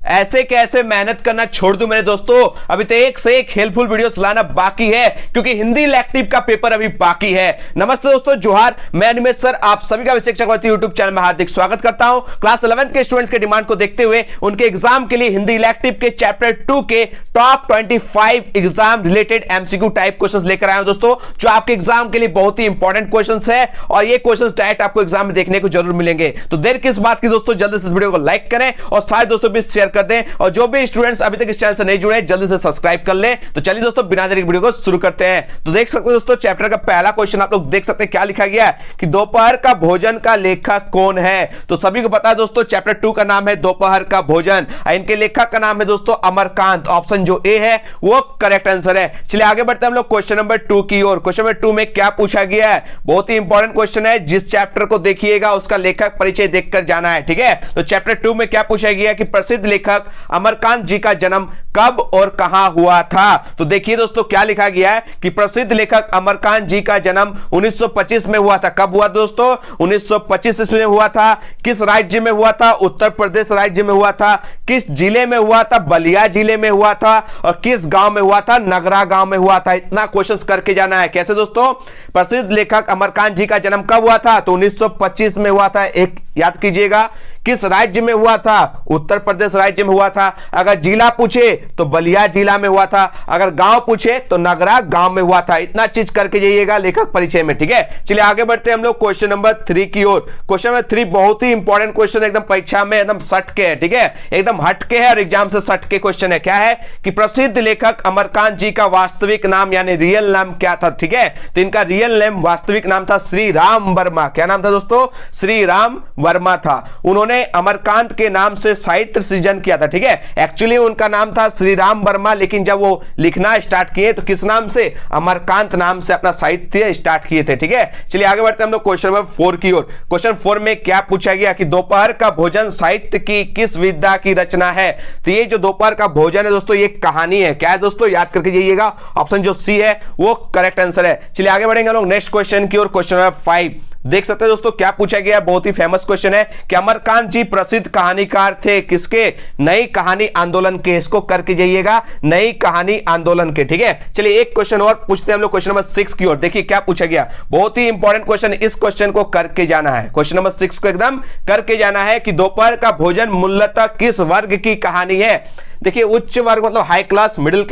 ऐसे कैसे मेहनत करना छोड़ दूं मेरे दोस्तों। अभी तो एक से एक हेल्पफुल वीडियोस लाना बाकी है क्योंकि हिंदी इलेक्टिव का पेपर अभी बाकी है। नमस्ते दोस्तों, जोहार, मैं अनिमेश सर आप सभी का विशेष यूट्यूब चैनल में हार्दिक स्वागत करता हूं। क्लास 11th के स्टूडेंट्स के डिमांड को देखते हुए उनके एग्जाम के लिए हिंदी इलेक्टिव के चैप्टर 2 के top 25 exam related MCQ type questions लेकर आया हूं दोस्तों, जो आपके एग्जाम के लिए बहुत ही इंपॉर्टेंट क्वेश्चंस है और ये क्वेश्चंस डायरेक्ट आपको एग्जाम में देखने को जरूर मिलेंगे। तो देर किस बात की दोस्तों, जल्दी से इस वीडियो को लाइक करें और सारे दोस्तों भी शेयर कर दें और जो भी स्टूडेंट्स अभी तक इस चैनल से नहीं जुड़े जल्दी से सब्सक्राइब कर लें। तो चलिए दोस्तों बिना देरी वीडियो को शुरू करते हैं। तो देख सकते हैं दोस्तों चैप्टर का पहला क्वेश्चन आप लोग देख सकते हैं क्या लिखा गया है कि दोपहर का भोजन का लेखक कौन है। तो सभी को पता है दोस्तों चैप्टर 2 का नाम है दोपहर का भोजन, इनके लेखक का नाम है दोस्तों अमरकांत। ऑप्शन जो ए है वो करेक्ट आंसर है। चलिए आगे बढ़ते हैं हम लोग क्वेश्चन नंबर 2 की ओर। क्वेश्चन नंबर 2 में क्या पूछा गया है, बहुत ही इंपॉर्टेंट क्वेश्चन है। जिस चैप्टर को देखिएगा उसका लेखक परिचय देखकर जाना है, ठीक है। तो चैप्टर 2 में क्या पूछा गया कि प्रसिद्ध लेखक अमरकांत जी का जन्म कब और कहां हुआ था। तो देखिए दोस्तों क्या लिखा गया है कि प्रसिद्ध लेखक अमरकांत जी का जन्म 1925 में हुआ था। कब हुआ दोस्तों, 1925 में हुआ था। किस राज्य में हुआ था, उत्तर प्रदेश राज्य में हुआ था। किस जिले में हुआ था, बलिया जिले में हुआ था। और किस गांव में हुआ था, नगरा गांव में हुआ था। इतना क्वेश्चन करके जाना है। कैसे दोस्तों, प्रसिद्ध लेखक अमरकांत जी का जन्म कब हुआ था, तो 1925 में हुआ था। एक याद कीजिएगा, किस राज्य में हुआ था, उत्तर प्रदेश राज्य में हुआ था। अगर जिला पूछे तो बलिया जिला में हुआ था, अगर गांव पूछे तो नगरा गांव में हुआ था। इतना चीज करके जाइएगा लेखक परिचय में, ठीक है। चलिए आगे बढ़ते हैं हम लोग क्वेश्चन नंबर 3 की ओर। क्वेश्चन नंबर 3 बहुत ही इंपॉर्टेंट क्वेश्चन, एकदम परीक्षा में एकदम सट के है, ठीक है, एकदम हटके है और एग्जाम से सट के क्वेश्चन है। क्या है कि प्रसिद्ध लेखक अमरकांत जी का वास्तविक नाम यानी रियल नाम क्या था, ठीक है। तो इनका रियल नेम वास्तविक नाम था श्री राम वर्मा। क्या नाम था दोस्तों, श्री राम वर्मा था। उन्होंने अमरकांत के नाम से साहित्य सृजन किया था, ठीक है। एक्चुअली उनका नाम था श्री राम वर्मा, लेकिन जब वो लिखना स्टार्ट किए तो किस नाम से, अमरकांत नाम से अपना साहित्य स्टार्ट किए थे, ठीक है। चलिए आगे बढ़ते हैं हम लोग क्वेश्चन नंबर 4 की ओर। क्वेश्चन 4 में क्या पूछा गया कि दोपहर का भोजन साहित्य की किस विधा की रचना है। तो ये जो दोपहर का भोजन है दोस्तों ये कहानी है। क्या है दोस्तों, याद करके जाइएगा। ऑप्शन जो सी है वो करेक्ट आंसर है। चलिए आगे बढ़ेंगे हम लोग नेक्स्ट क्वेश्चन की ओर। क्वेश्चन नंबर 5 देख सकते हैं दोस्तों क्या पूछा गया, बहुत ही फेमस क्वेश्चन है कि अमरकांत जी प्रसिद्ध कहानीकार थे किसके, नई कहानी आंदोलन के। इसको करके जाइएगा, नई कहानी आंदोलन के, ठीक है। चलिए एक क्वेश्चन और पूछते हैं हम लोग क्वेश्चन नंबर 6 की ओर। देखिए क्या पूछा गया, बहुत ही इंपॉर्टेंट क्वेश्चन, इस क्वेश्चन को करके जाना है। क्वेश्चन नंबर 6 को एकदम करके जाना है कि दोपहर का भोजन मूलतः किस वर्ग की कहानी है। देखिए उच्च वर्ग मतलब हाई क्लास, मिडिल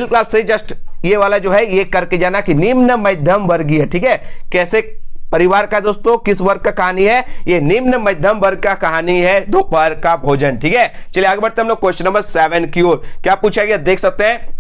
क्लास से जस्ट ये वाला जो है ये करके जाना कि निम्न मध्यम वर्गीय, ठीक है। कैसे परिवार का दोस्तों, किस वर्ग का कहानी है, ये निम्न मध्यम वर्ग का कहानी है दोपहर का भोजन, ठीक है। चलिए आगे बढ़ते हैं हम लोग क्वेश्चन नंबर 7 की ओर। क्या पूछा गया देख सकते हैं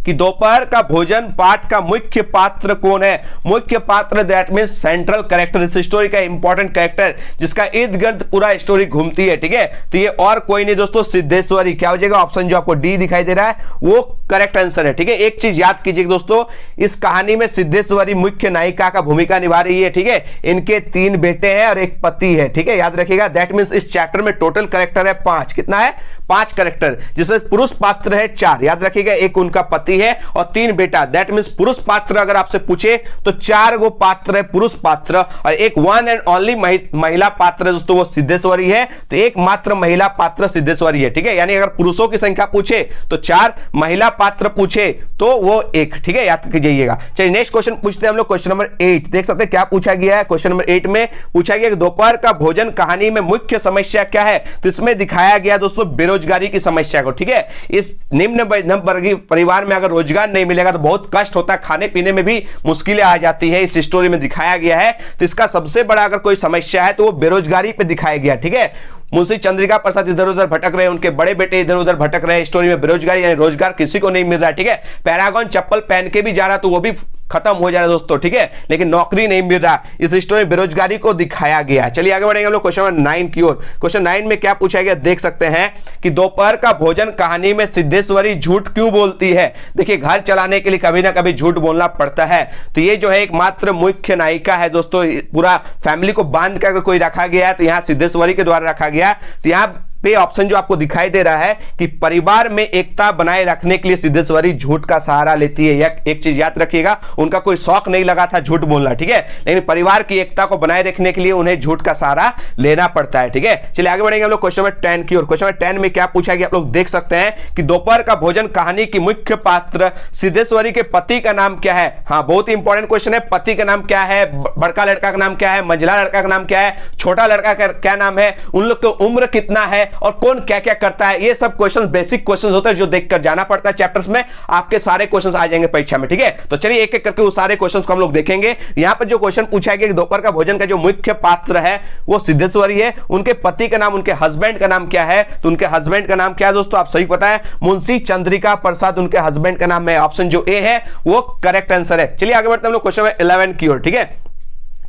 कि दोपहर का भोजन पाठ का मुख्य पात्र कौन है। मुख्य पात्र दैट मींस सेंट्रल कैरेक्टर, इस स्टोरी का इंपॉर्टेंट कैरेक्टर जिसका इर्द गिर्द पूरा स्टोरी घूमती है, ठीक है। तो ये और कोई नहीं दोस्तों, सिद्धेश्वरी। क्या हो जाएगा, ऑप्शन जो आपको डी दिखाई दे रहा है वो करेक्ट आंसर है, ठीक है। एक चीज याद कीजिए दोस्तों, इस कहानी में सिद्धेश्वरी मुख्य नायिका का भूमिका निभा रही है, ठीक है। इनके 3 बेटे हैं और एक पति है, ठीक है, याद रखिएगा। दैट मींस इस चैप्टर में टोटल कैरेक्टर है 5। कितना है, 5 कैरेक्टर, जिसमें पुरुष पात्र है 4, याद रखिएगा। एक उनका पति है और 3 बेटा। दैट मींस पुरुष पात्र अगर आपसे पूछे तो 4 गो पात्र है पुरुष पात्र और एक वन एंड ओनली महिला पात्र है दोस्तों, वो सिद्धेश्वरी है। तो एकमात्र महिला पात्र सिद्धेश्वरी है, ठीक है। यानी अगर पुरुषों की संख्या पूछे तो 4, महिला पात्र पूछे तो वो 1, ठीक है, याद कीजिएगा। चलिए नेक्स्ट क्वेश्चन पूछते हैं हम लोग क्वेश्चन नंबर 8। देख सकते हैं क्या पूछा गया है। क्वेश्चन नंबर 8 में पूछा गया कि दोपहर का भोजन कहानी में मुख्य समस्या क्या है। तो इसमें दिखाया गया दोस्तों बेरोजगारी की समस्या को, ठीक है। इस निम्न मध्यम वर्गीय परिवार में अगर रोजगार नहीं मिलेगा तो बहुत कष्ट होता है, खाने पीने में भी मुश्किलें आ जाती है। इस स्टोरी में दिखाया गया है। तो इसका सबसे बड़ा अगर कोई समस्या है तो वो बेरोजगारी पे दिखाया गया, ठीक है। मुंशी चंद्रिका प्रसाद इधर उधर भटक रहे, उनके बड़े बेटे इधर उधर भटक रहे। स्टोरी में बेरोजगारी यानी रोजगार किसी को नहीं मिल रहा है, ठीक है। पैरागॉन चप्पल पहन के भी जा रहा तो वो भी खत्म हो जा रहा है दोस्तों, ठीक है, लेकिन नौकरी नहीं मिल रहा। इस स्टोरी में बेरोजगारी को दिखाया गया। चलिए आगे बढ़ेंगे हम लोग क्वेश्चन नंबर 9 की ओर। क्वेश्चन 9 में क्या पूछा गया देख सकते हैं कि दोपहर का भोजन कहानी में सिद्धेश्वरी झूठ क्यों बोलती है। देखिए घर चलाने के लिए कभी ना कभी झूठ बोलना पड़ता है। तो ये जो है एकमात्र मुख्य नायिका है दोस्तों, पूरा फैमिली को बांध कर कोई रखा गया है तो यहाँ सिद्धेश्वरी के द्वारा रखा गया। तो यहाँ पे ऑप्शन जो आपको दिखाई दे रहा है कि परिवार में एकता बनाए रखने के लिए सिद्धेश्वरी झूठ का सहारा लेती है। एक चीज याद रखिएगा, उनका कोई शौक नहीं लगा था झूठ बोलना, ठीक है, लेकिन परिवार की एकता को बनाए रखने के लिए उन्हें झूठ का सहारा लेना पड़ता है, ठीक है। चलिए आगे बढ़ेंगे हम लोग क्वेश्चन नंबर 10 की ओर। क्वेश्चन नंबर 10 में क्या पूछा गया आप लोग देख सकते हैं कि दोपहर का भोजन कहानी की मुख्य पात्र सिद्धेश्वरी के पति का नाम क्या है। हाँ, बहुत ही इंपॉर्टेंट क्वेश्चन है। पति का नाम क्या है, बड़का लड़का का नाम क्या है, मंझला लड़का का नाम क्या है, छोटा लड़का का क्या नाम है, उन लोग की उम्र कितना है और कौन क्या क्या करता है। ये सब क्वेश्चन बेसिक क्वेश्चन होते हैं जो देखकर जाना पड़ता है चैप्टर्स में। आपके सारे क्वेश्चन आ जाएंगे परीक्षा में, ठीक है। तो चलिए एक एक करके उस सारे क्वेश्चन को हम लोग देखेंगे। यहां पर जो क्वेश्चन पूछा गया कि दोपहर का भोजन का जो मुख्य पात्र है वो सिद्धेश्वरी है। उनके पति का नाम, उनके हस्बैंड का नाम क्या है, तो उनके हस्बैंड का नाम क्या है दोस्तों, आप सही पता है, मुंशी चंद्रिका प्रसाद उनके हस्बैंड का नाम है। ऑप्शन जो ए है वो करेक्ट आंसर है। चलिए आगे बढ़ते हैं हम लोग क्वेश्चन 11 की ओर, ठीक है।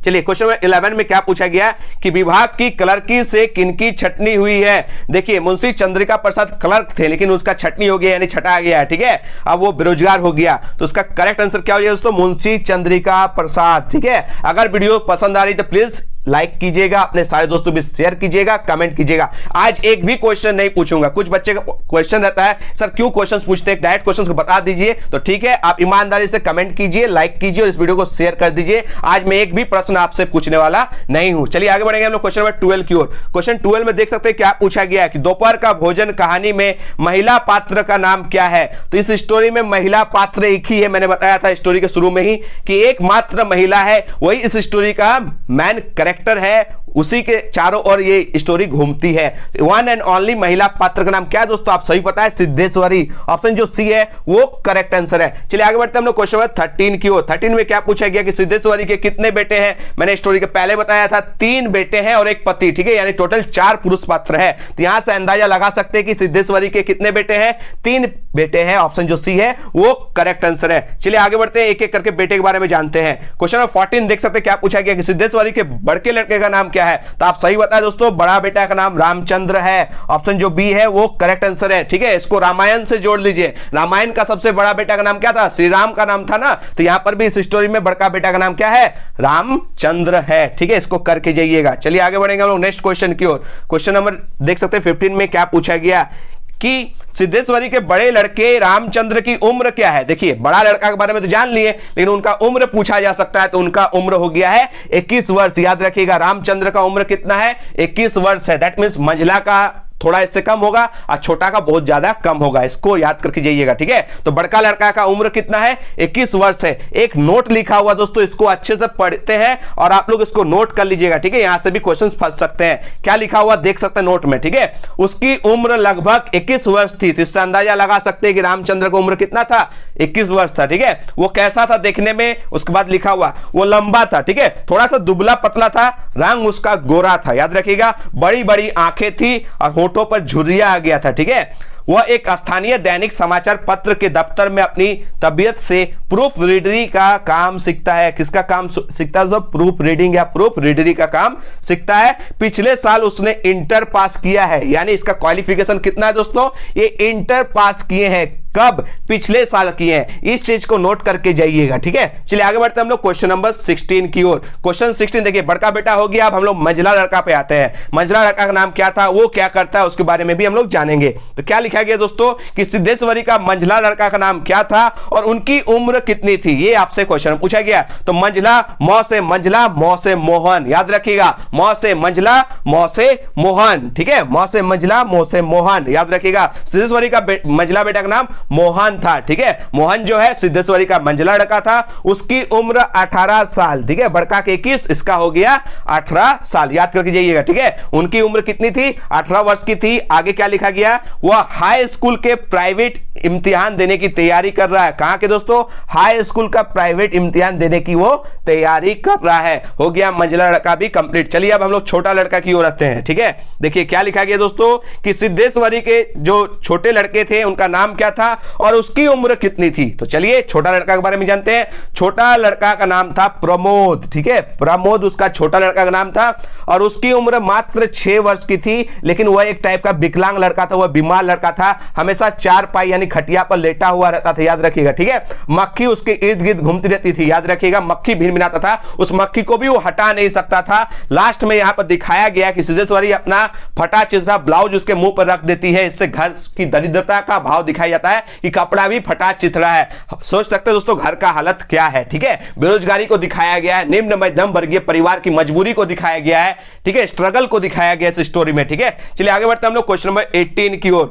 चलिए क्वेश्चन नंबर 11 में क्या पूछा गया कि विभाग की क्लर्की से किनकी छटनी हुई है। देखिए मुंशी चंद्रिका प्रसाद क्लर्क थे लेकिन उसका छटनी हो गया यानी छटा गया है, ठीक है, अब वो बेरोजगार हो गया। तो उसका करेक्ट आंसर क्या हो जाएगा दोस्तों, मुंशी चंद्रिका प्रसाद, ठीक है। अगर वीडियो पसंद आ रही तो प्लीज लाइक कीजिएगा, अपने सारे दोस्तों भी शेयर कीजिएगा, कमेंट कीजिएगा। आज एक भी क्वेश्चन नहीं पूछूंगा। कुछ बच्चे का क्वेश्चन रहता है सर क्यों क्वेश्चन पूछते हैं, डायरेक्ट क्वेश्चन को बता दीजिए। तो ठीक है, आप ईमानदारी से कमेंट कीजिए, लाइक कीजिए और इस वीडियो को शेयर कर दीजिए। आज मैं एक भी प्रश्न आपसे पूछने वाला नहीं हूं। चलिए आगे बढ़ेंगे हम लोग क्वेश्चन नंबर 12 की ओर। क्वेश्चन 12 में देख सकते हैं क्या पूछा गया कि दोपहर का भोजन कहानी में महिला पात्र का नाम क्या है। तो इस स्टोरी में महिला पात्र एक ही है, मैंने बताया था स्टोरी के शुरू में ही कि एकमात्र महिला है, वही इस स्टोरी का मेन कैरेक्टर है, उसी के चारों ओर ये स्टोरी घूमती है। वन एंड ओनली महिला पात्र का नाम क्या है दोस्तों, आप सही पता है, सिद्धेश्वरी। ऑप्शन जो सी है वो करेक्ट आंसर है। चलिए आगे बढ़ते हैं हम लोग क्वेश्चन नंबर 13 की ओर। 13 में क्या पूछा गया कि सिद्धेश्वरी के कितने बेटे हैं। मैंने स्टोरी के पहले बताया था 3 बेटे हैं और एक पति, ठीक है, यानी टोटल 4 पुरुष पात्र है। तो यहां से अंदाजा लगा सकते हैं कि सिद्धेश्वरी के कितने बेटे हैं, 3 बेटे हैं। ऑप्शन जो सी है वो करेक्ट आंसर है। चलिए आगे बढ़ते हैं, एक एक करके बेटे के बारे में जानते हैं। क्वेश्चन नंबर 14 देख सकते हैं क्या पूछा गया कि सिद्धेश्वरी के बड़के लड़के का नाम क्या है। तो आप सही बताएं दोस्तों, बड़ा बेटा का नाम रामचंद्र है। ऑप्शन जो बी है वो करेक्ट आंसर है, ठीक है। इसको रामायण से जोड़ लीजिए। रामायण का सबसे बड़ा बेटा का नाम क्या था, श्री राम का नाम था ना। तो यहां पर भी इस स्टोरी में बड़का बेटा का नाम क्या है, रामचंद्र है, ठीक है। इसको करके जाइएगा। चलिए आगे बढ़ेंगे हम लोग नेक्स्ट क्वेश्चन की ओर। क्वेश्चन नंबर देख सकते हैं 15 में क्या पूछा गया कि सिद्धेश्वरी के बड़े लड़के रामचंद्र की उम्र क्या है। देखिए बड़ा लड़का के बारे में तो जान लिए, लेकिन उनका उम्र पूछा जा सकता है। तो उनका उम्र हो गया है 21 वर्ष। याद रखिएगा रामचंद्र का उम्र कितना है, 21 वर्ष है। दैट मीन्स मंझला का थोड़ा इससे कम होगा और छोटा का बहुत ज्यादा कम होगा, इसको याद करके जाइएगा, ठीक है। तो बड़का लड़का का उम्र कितना है, 21 वर्ष है। एक नोट लिखा हुआ दोस्तों, इसको अच्छे से पढ़ते हैं और आप लोग इसको नोट कर लीजिएगा, ठीक है। यहां से भी क्वेश्चन फंस सकते हैं। क्या लिखा हुआ देख सकते हैं नोट में, ठीक है। उसकी उम्र लगभग 21 वर्ष थी। तो इससे अंदाजा लगा सकते हैं कि रामचंद्र की उम्र कितना था, 21 वर्ष था, ठीक है। वो कैसा था देखने में, उसके बाद लिखा हुआ वो लंबा था, ठीक है, थोड़ा सा दुबला पतला था, रंग उसका गोरा था। याद रखिएगा बड़ी बड़ी आंखें थी और होठों पर झुर्रियां आ गया था, ठीक है। वह एक स्थानीय दैनिक समाचार पत्र के दफ्तर में अपनी तबीयत से प्रूफ रीडरी का काम सीखता है। किसका काम सीखता है, प्रूफ रीडिंग या प्रूफ रीडरी का काम सीखता है। पिछले साल उसने इंटर पास किया है, यानी इसका क्वालिफिकेशन कितना है दोस्तों, ये इंटर पास किए हैं। कब, पिछले साल किए हैं। इस चीज को नोट करके जाइएगा, ठीक है। चलिए आगे बढ़ते हैं हम लोग क्वेश्चन नंबर 16 की ओर। क्वेश्चन 16 देखिए बड़का बेटा हो गया, अब हम लोग मंझला लड़का पे आते हैं। मंझला लड़का का नाम क्या था, वो क्या करता है, उसके बारे में भी हम लोग जानेंगे। तो क्या लिखा गया दोस्तों कि सिद्धेश्वरी का मंझला लड़का का नाम क्या था और उनकी उम्र कितनी थी, ये आपसे क्वेश्चन पूछा गया। तो मंझला, मौ से मंझला, मौ से मोहन। याद रखिएगा मौ से मंझला, मौ से मोहन, ठीक है, मौ से मंझला, मौ से मोहन। याद रखिएगा सिद्धेश्वरी का मंझला बेटा का नाम मोहन था, ठीक है। मोहन जो है सिद्धेश्वरी का मंझला लड़का था। उसकी उम्र 18 साल, ठीक है। बड़का के 21, इसका हो गया 18 साल। याद करके जाइएगा, ठीक है। उनकी उम्र कितनी थी, 18 वर्ष की थी। आगे क्या लिखा गया, वह हाई स्कूल के प्राइवेट इम्तिहान देने की तैयारी कर रहा है। कहां के दोस्तों, हाई स्कूल का प्राइवेट इम्तिहान देने की वो तैयारी कर रहा है। हो गया मंझला लड़का भी कंप्लीट। चलिए अब हम लोग छोटा लड़का की ओर आते हैं, ठीक है। देखिए क्या लिखा गया दोस्तों कि सिद्धेश्वरी के जो छोटे लड़के थे उनका नाम क्या था, और उसकी उम्र कितनी थी? तो चलिए छोटा लड़का के बारे में जानते हैं। छोटा लड़का का नाम था प्रमोद, ठीक है, प्रमोद उसका छोटा लड़का का नाम था और उसकी उम्र मात्र 6 वर्ष की थी। लेकिन वह एक टाइप का विकलांग लड़का था, वह बीमार लड़का था, हमेशा चारपाई यानी खटिया पर लेटा हुआ रहता था, याद रखिएगा, ठीक है। मक्खी उसके इर्द गिर्द घूमती रहती थी, याद रखिएगा, मक्खी भिनभिनाता था, उस मक्खी को भी वो हटा नहीं सकता था। लास्ट में यहां पर दिखाया गया कि सिद्धेश्वरी अपना फटा चिथड़ा ब्लाउज उसके मुंह पर रख देती है। इससे घर की दरिद्रता का भाव दिखाया जाता है कि कपड़ा भी फटा चिथड़ा है। सोच सकते हैं दोस्तों घर का हालत क्या है, ठीक है। बेरोजगारी को दिखाया गया है, निम्न मध्यम वर्गीय परिवार की मजबूरी को दिखाया गया है, ठीक है, स्ट्रगल को दिखाया गया इस स्टोरी में, ठीक है। चलिए आगे बढ़ते हैं हम लोग क्वेश्चन नंबर 18 की ओर।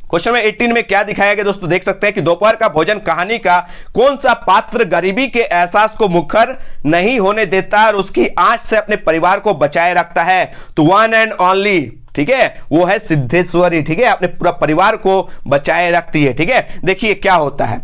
क्वेश्चन नंबर 18 में क्या दिखाया गया दोस्तों, देख सकते हैं कि दोपहर का भोजन कहानी का कौन सा पात्र गरीबी के एहसास को मुखर नहीं होने देता और उसकी आंच से अपने परिवार को बचाए रखता है? तो वन एंड ओनली, ठीक है, वो है सिद्धेश्वरी, ठीक है, अपने पूरा परिवार को बचाए रखती है, ठीक है। देखिए क्या होता है,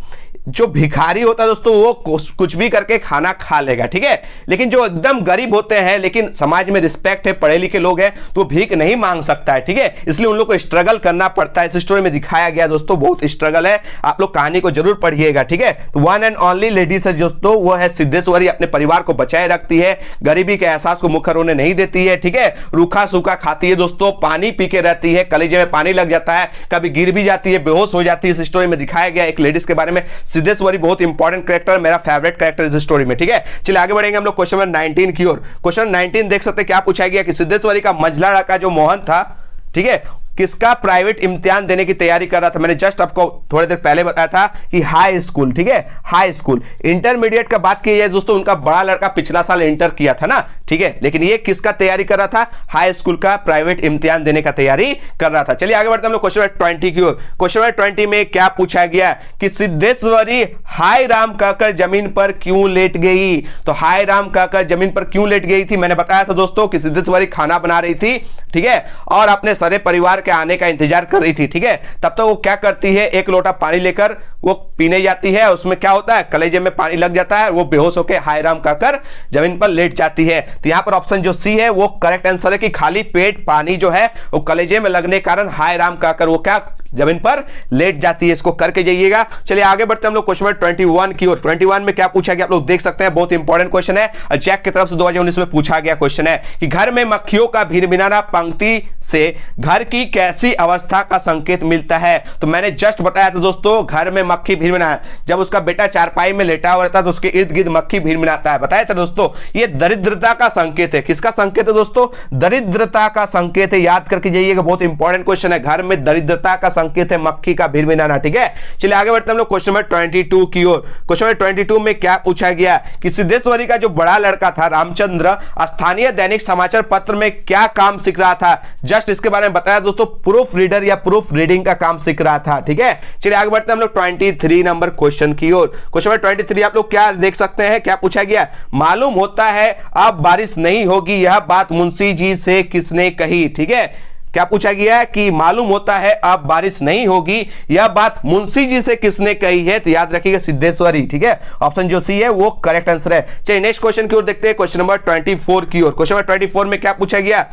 जो भिखारी होता है दोस्तों वो कुछ भी करके खाना खा लेगा, ठीक है, लेकिन जो एकदम गरीब होते हैं लेकिन समाज में रिस्पेक्ट है, पढ़े लिखे लोग हैं, तो भीख नहीं मांग सकता है, ठीक है, इसलिए उन लोग को स्ट्रगल करना पड़ता है। इस स्टोरी में दिखाया गया दोस्तों बहुत स्ट्रगल है, आप लोग कहानी को जरूर पढ़िएगा, ठीक है। तो वन एंड ओनली लेडीज है दोस्तों, वो है सिद्धेश्वरी, अपने परिवार को बचाए रखती है, गरीबी के एहसास को मुखर होने नहीं देती है, ठीक है, रूखा सूखा खाती है दोस्तों, पानी पी के रहती है, कलेजे में पानी लग जाता है, कभी गिर भी जाती है, बेहोश हो जाती है। इस स्टोरी में दिखाया गया एक लेडीज के बारे में। सिद्धेश्वरी बहुत इंपॉर्टेंट कैरेक्टर, मेरा फेवरेट कैरेक्टर इस स्टोरी में, ठीक है। चलिए आगे बढ़ेंगे हम लोग क्वेश्चन नंबर 19 की ओर। क्वेश्चन 19 देख सकते हैं क्या पूछा गया कि सिद्धेश्वरी का मंझला लड़का जो मोहन था, ठीक है, किसका प्राइवेट इम्तिहान देने की तैयारी कर रहा था? मैंने जस्ट आपको थोड़ी देर पहले बताया था कि हाई स्कूल, ठीक है, हाई स्कूल। इंटरमीडिएट का बात की जाए दोस्तों, उनका बड़ा लड़का पिछला साल इंटर किया था ना, ठीक है, लेकिन ये किसका तैयारी कर रहा था? हाई स्कूल का प्राइवेट इम्तिहान देने का तैयारी कर रहा था। चलिए आगे बढ़ते हैं हम लोग क्वेश्चन नंबर 20 की ओर। क्वेश्चन नंबर 20 में क्या पूछा गया कि सिद्धेश्वरी हाय राम कहकर जमीन पर क्यों लेट गई? तो हाय राम कहकर जमीन पर क्यों लेट गई थी? मैंने बताया था दोस्तों कि सिद्धेश्वरी खाना बना रही थी, ठीक है, और अपने सारे परिवार के आने का इंतजार कर रही थी, ठीक है। तब तक वो क्या करती है, एक लोटा पानी लेकर वो पीने जाती है, उसमें क्या होता है, कलेजे में पानी लग जाता है, वो बेहोश होकर हाय राम कहकर जमीन पर लेट जाती है। तो यहां पर ऑप्शन जो सी है वो करेक्ट आंसर है कि खाली पेट पानी जो है वो कलेजे में लगने के कारण हाय राम कहकर वो क्या जमीन पर लेट जाती है। इसको करके जाइएगा। चलिए आगे बढ़ते हैं हम लोग क्वेश्चन नंबर 21 की ओर। 21 में क्या पूछा गया आप लोग देख सकते हैं, बहुत इंपॉर्टेंट क्वेश्चन है, जैक की तरफ से 2019 में पूछा गया क्वेश्चन है कि घर में मक्खियों का भिनभिनाना पंक्ति से घर की कैसी अवस्था का संकेत मिलता है? तो मैंने जस्ट बताया था दोस्तों, घर में मक्खी भिनभिना, जब उसका बेटा चारपाई में लेटा हुआ रहता है तो उसके इर्द गिर्द मक्खी भिनभिनाता है, बताया था दोस्तों, ये दरिद्रता का संकेत है। किसका संकेत है दोस्तों? दरिद्रता का संकेत है, याद करके जाइएगा, बहुत इंपॉर्टेंट क्वेश्चन है। घर में दरिद्रता का संकेत है मक्खी का भिनभिनाना, ठीक है। चलिए आगे बढ़ते हैं हम लोग क्वेश्चन नंबर 22 की ओर। क्वेश्चन नंबर 22 में क्या पूछा गया कि सिद्धेश्वरी का जो बड़ा लड़का था रामचंद्र स्थानीय दैनिक समाचार पत्र में क्या काम सीख रहा था? जस्ट इसके बारे में बताया दोस्तों, प्रूफ रीडर या प्रूफ रीडिंग का काम सीख रहा था, ठीक है। चलिए आगे बढ़ते हैं हम लोग 23 नंबर क्वेश्चन की ओर। क्वेश्चन नंबर 23 आप लोग क्या देख सकते हैं, क्या पूछा गया? मालूम होता है अब बारिश नहीं होगी, यह बात मुंशी जी से किसने कही? ठीक है, क्या पूछा गया है कि मालूम होता है अब बारिश नहीं होगी, यह बात मुंशी जी से किसने कही है? तो याद रखिएगा सिद्धेश्वरी, ठीक है। ऑप्शन जो सी है वो करेक्ट आंसर है। चलिए नेक्स्ट क्वेश्चन की ओर देखते हैं, क्वेश्चन नंबर 24 की ओर। क्वेश्चन नंबर 24 में क्या पूछा गया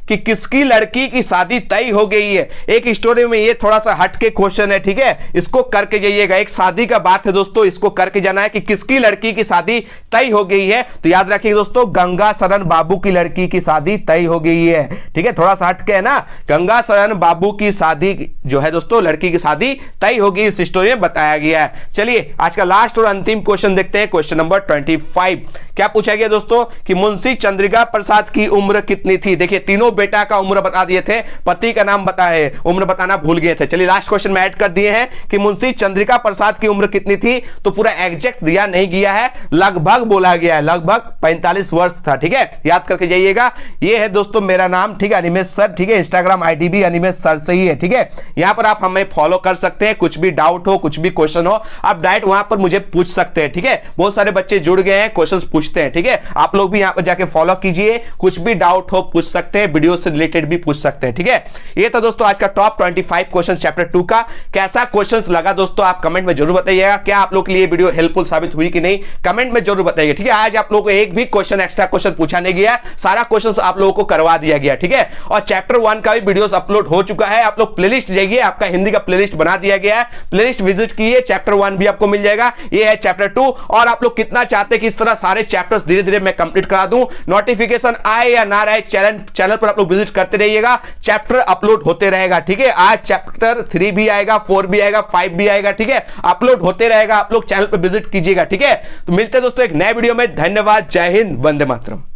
कि किसकी लड़की की शादी तय हो गई है? एक स्टोरी में ये थोड़ा सा हटके क्वेश्चन है, ठीक है, इसको करके जाइएगा। एक शादी का बात है दोस्तों, इसको करके जाना है कि किसकी लड़की की शादी तय हो गई है। तो याद रखिए दोस्तों, गंगा शरण बाबू की लड़की की शादी तय हो गई है, ठीक है, थोड़ा सा हटके है ना, गंगा शरण बाबू की शादी जो है दोस्तों, लड़की की शादी तय होगी, इस स्टोरी में बताया गया है। चलिए आज का लास्ट और अंतिम क्वेश्चन देखते हैं, क्वेश्चन नंबर 25। क्या पूछा गया दोस्तों कि मुंशी चंद्रिका प्रसाद की उम्र कितनी थी? देखिए तीनों बेटा का उम्र बता दिए थे, पति का नाम बताए, उम्र बताना भूल गए थे। चलिए लास्ट क्वेश्चन में ऐड कर दिए हैं कि मुंशी चंद्रिका प्रसाद की उम्र कितनी थी, तो पूरा एग्जैक्ट दिया नहीं गया है, लगभग बोला गया है, लगभग 45 वर्ष था, ठीक है, याद करके जाइएगा। ये है दोस्तों मेरा नाम, ठीक है, अनिमेश सर, ठीक है, इंस्टाग्राम आईडी भी अनिमेश सर से ही है, ठीक है। यहां पर आप हमें फॉलो कर सकते हैं, कुछ भी डाउट हो, कुछ भी क्वेश्चन हो, आप डायरेक्ट वहां पर मुझे पूछ सकते हैं, ठीक है। बहुत सारे बच्चे जुड़ गए हैं, क्वेश्चन पूछते हैं, ठीक है। आप लोग भी यहां पर जाके फॉलो कीजिए, कुछ भी डाउट हो पूछ सकते हैं, वीडियो से रिलेटेड भी पूछ सकते हैं, ठीक है। ये था दोस्तों आज का टॉप 25 क्वेश्चन चैप्टर 2 का। कैसा क्वेश्चंस लगा दोस्तों आप कमेंट में जरूर बताइएगा। क्या आप लोग के लिए वीडियो हेल्पफुल साबित हुई कि नहीं, कमेंट में जरूर बताइए, ठीक है। आज आप लोगों को एक भी क्वेश्चन एक्स्ट्रा क्वेश्चन पूछा नहीं गया, सारा क्वेश्चन आप लोगों को करवा दिया गया, ठीक है। और चैप्टर 1 का भी वीडियोस अपलोड हो चुका है, आप लोग प्लेलिस्ट जाइए, आपका हिंदी का प्लेलिस्ट बना दिया गया है, प्लेलिस्ट विजिट कीजिए, चैप्टर 1 भी आपको मिल जाएगा। ये है चैप्टर 2। और आप लोग कितना चाहते हैं कि इस तरह सारे चैप्टर्स धीरे धीरे मैं कंप्लीट करा दूं, नोटिफिकेशन आए या ना आए चैनल पर आप लोग विजिट करते रहिएगा, चैप्टर अपलोड होते रहेगा, ठीक है। आज चैप्टर 3 भी आएगा, 4 भी आएगा, 5 भी आएगा, ठीक है। अपलोड होते रहेगा, आप लोग चैनल पर विजिट कीजिएगा, ठीक है। तो मिलते हैं दोस्तों एक नए वीडियो में। धन्यवाद, जय हिंद, वंदे मातरम।